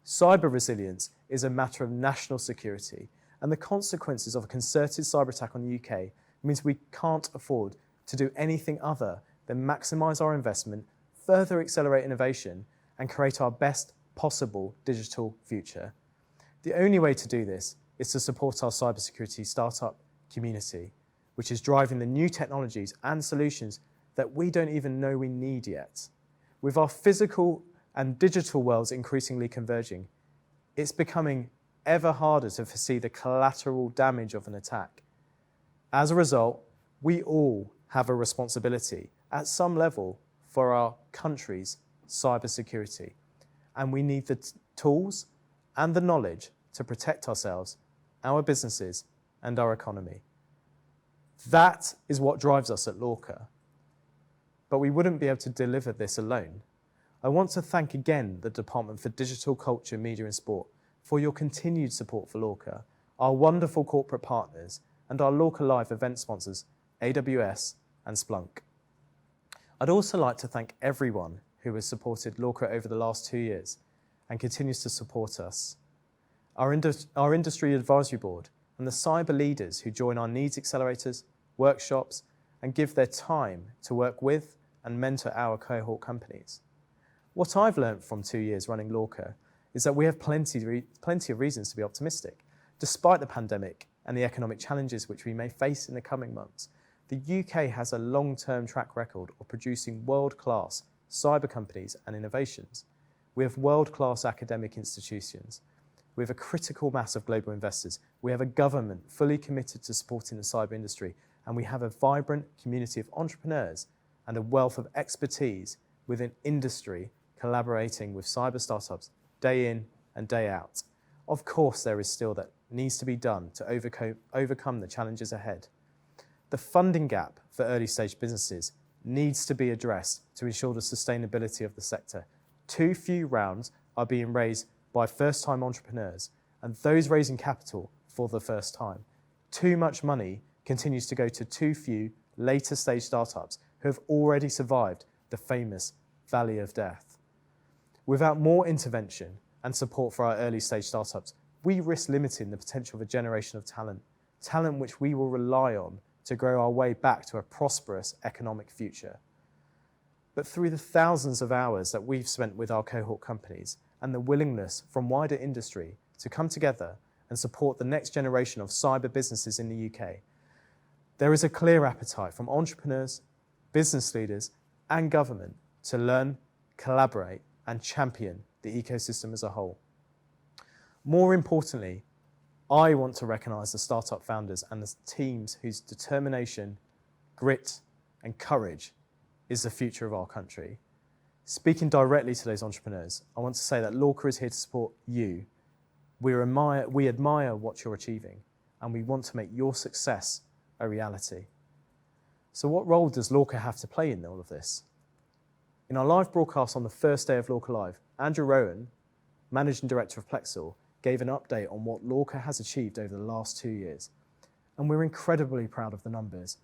Cyber resilience is a matter of national security, and the consequences of a concerted cyber attack on the UK means we can't afford to do anything other than maximise our investment, further accelerate innovation, and create our best possible digital future. The only way to do this is to support our cybersecurity startup community, which is driving the new technologies and solutions that we don't even know we need yet. With our physical and digital worlds increasingly converging, it's becoming ever harder to foresee the collateral damage of an attack. As a result, we all have a responsibility at some level for our country's cybersecurity, and we need the tools and the knowledge to protect ourselves, our businesses, and our economy. That is what drives us at LORCA. But we wouldn't be able to deliver this alone. I want to thank again the Department for Digital Culture, Media and Sport for your continued support for LORCA, our wonderful corporate partners, and our LORCA Live event sponsors, AWS and Splunk. I'd also like to thank everyone who has supported LORCA over the last 2 years and continues to support us. Our Industry Advisory Board and the cyber leaders who join our needs accelerators, workshops, and give their time to work with and mentor our cohort companies. What I've learned from 2 years running LORCA is that we have plenty of reasons to be optimistic. Despite the pandemic and the economic challenges which we may face in the coming months, the UK has a long-term track record of producing world-class cyber companies and innovations. We have world-class academic institutions. We have a critical mass of global investors. We have a government fully committed to supporting the cyber industry, and we have a vibrant community of entrepreneurs and a wealth of expertise within industry collaborating with cyber startups day in and day out. Of course, there is still that needs to be done to overcome the challenges ahead. The funding gap for early stage businesses needs to be addressed to ensure the sustainability of the sector. Too few rounds are being raised by first-time entrepreneurs and those raising capital for the first time. Too much money continues to go to too few later stage startups who have already survived the famous Valley of Death. Without more intervention and support for our early stage startups, we risk limiting the potential of a generation of talent which we will rely on to grow our way back to a prosperous economic future. But through the thousands of hours that we've spent with our cohort companies and the willingness from wider industry to come together and support the next generation of cyber businesses in the UK, there is a clear appetite from entrepreneurs, business leaders, and government to learn, collaborate, and champion the ecosystem as a whole. More importantly, I want to recognise the startup founders and the teams whose determination, grit, and courage is the future of our country. Speaking directly to those entrepreneurs, I want to say that LORCA is here to support you. We admire what you're achieving, and we want to make your success a reality. So what role does LORCA have to play in all of this? In our live broadcast on the first day of LORCA Live, Andrew Rowan, Managing Director of Plexel, gave an update on what LORCA has achieved over the last 2 years. And we're incredibly proud of the numbers.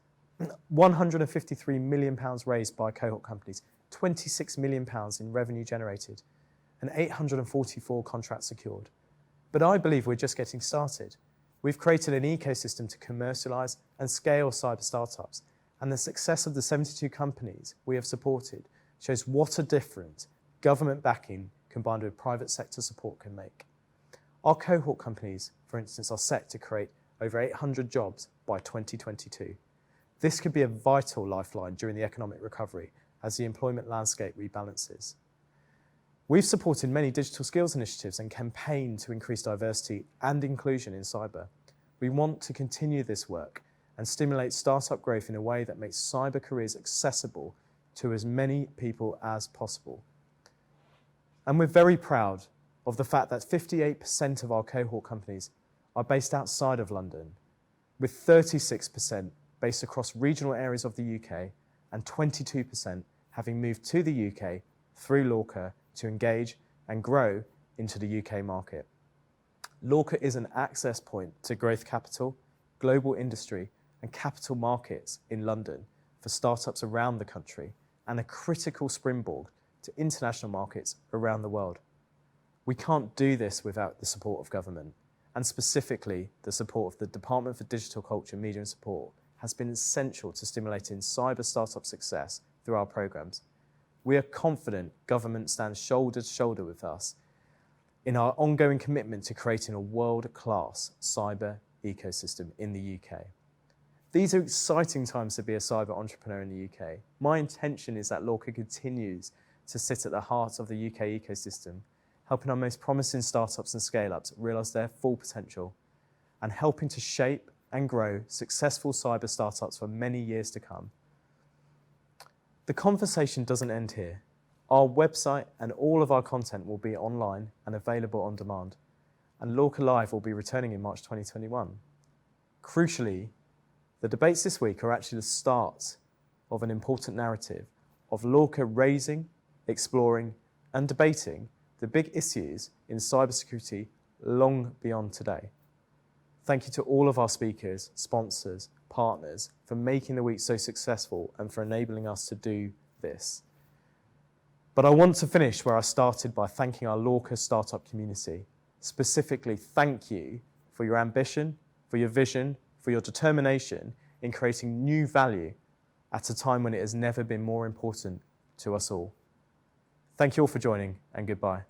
£153 million raised by cohort companies, £26 million in revenue generated, and 844 contracts secured. But I believe we're just getting started. We've created an ecosystem to commercialise and scale cyber startups, and the success of the 72 companies we have supported shows what a difference government backing combined with private sector support can make. Our cohort companies, for instance, are set to create over 800 jobs by 2022. This could be a vital lifeline during the economic recovery as the employment landscape rebalances. We've supported many digital skills initiatives and campaigned to increase diversity and inclusion in cyber. We want to continue this work and stimulate startup growth in a way that makes cyber careers accessible to as many people as possible. And we're very proud of the fact that 58% of our cohort companies are based outside of London, with 36% based across regional areas of the UK and 22% having moved to the UK through LORCA to engage and grow into the UK market. LORCA is an access point to growth capital, global industry and capital markets in London for startups around the country and a critical springboard to international markets around the world. We can't do this without the support of government, and specifically the support of the Department for Digital Culture, Media and Support has been essential to stimulating cyber startup success through our programmes. We are confident government stands shoulder to shoulder with us in our ongoing commitment to creating a world-class cyber ecosystem in the UK. These are exciting times to be a cyber entrepreneur in the UK. My intention is that LORCA continues to sit at the heart of the UK ecosystem, helping our most promising startups and scale-ups realise their full potential and helping to shape and grow successful cyber startups for many years to come. The conversation doesn't end here. Our website and all of our content will be online and available on demand, and LORCA Live will be returning in March 2021. Crucially, the debates this week are actually the start of an important narrative of LORCA raising, exploring, and debating the big issues in cybersecurity long beyond today. Thank you to all of our speakers, sponsors, partners for making the week so successful and for enabling us to do this. But I want to finish where I started by thanking our LORCA startup community. Specifically, thank you for your ambition, for your vision, for your determination in creating new value at a time when it has never been more important to us all. Thank you all for joining, and goodbye.